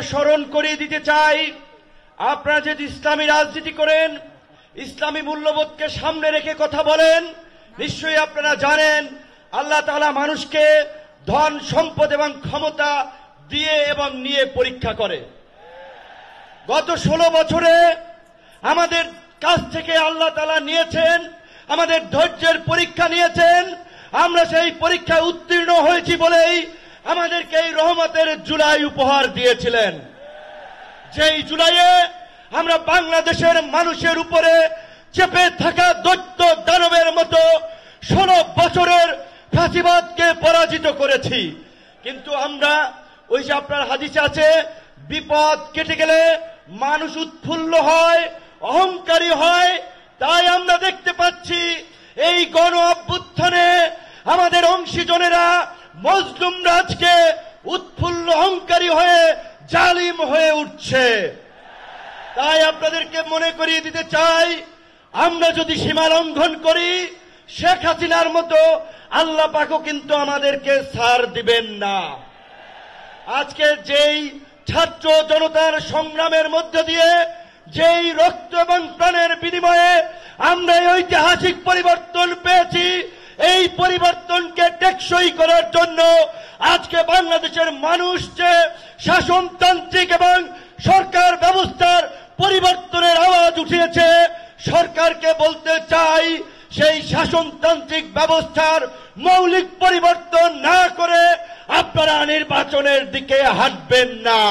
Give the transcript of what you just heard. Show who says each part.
Speaker 1: স্মরণ করিয়ে দিতে চাই, আপনারা যদি ইসলামী রাজনীতি করেন, ইসলামী মূল্যবোধকে সামনে রেখে কথা বলেন, নিশ্চয়ই আপনারা জানেন আল্লাহ তাআলা মানুষকে ধন সম্পদ এবং ক্ষমতা দিয়ে এবং নিয়ে পরীক্ষা করে। গত 16 বছরে আমাদের কাছ থেকে আল্লাহ তাআলা নিয়েছেন, আমাদের ধৈর্যের পরীক্ষা নিয়েছেন। আমরা সেই পরীক্ষায় উত্তীর্ণ হয়েছি বলেই আমাদেরকে এই রহমতের জুলাই উপহার দিয়েছিলেন। যেই জুলাইয়ে আমরা বাংলাদেশের মানুষের উপরে চেপে থাকা দৈত্য দানবের মতো 16 বছরের ফাঁসিবাদকে পরাজিত করেছি। কিন্তু আমরা ওই যে আপনার হাদিসে আছে, বিপদ কেটে গেলে মানুষ উৎফুল্ল হয়, অহংকারী হয়। তাই আমরা দেখতে পাচ্ছি এই গণ অভ্যুত্থানে আমাদের অংশীজনেরা, মজলুমরা আজকে উৎফুল্ল অহংকারী হয়ে জালিম হয়ে উঠছে। তাই আপনাদেরকে মনে করিয়ে দিতে চাই, আমরা যদি সীমা লঙ্ঘন করি, শেখ হাসিনার মতো আল্লাহ পাকও কিন্তু আমাদেরকে ছাড় দিবেন না। আজকে যেই ছাত্র জনতার সংগ্রামের মধ্য দিয়ে, যেই রক্ত এবং প্রাণের বিনিময়ে আমরা এই ঐতিহাসিক পরিবর্তন পেয়েছি, এই পরিবর্তনকে টেকসই করার জন্য আজকে বাংলাদেশের মানুষ যে শাসনতান্ত্রিক এবং সরকার ব্যবস্থার পরিবর্তনের আওয়াজ উঠিয়েছে, সরকারকে বলতে চাই, সেই শাসনতান্ত্রিক ব্যবস্থার মৌলিক পরিবর্তন না করে আপনারা নির্বাচনের দিকে হাঁটবেন না।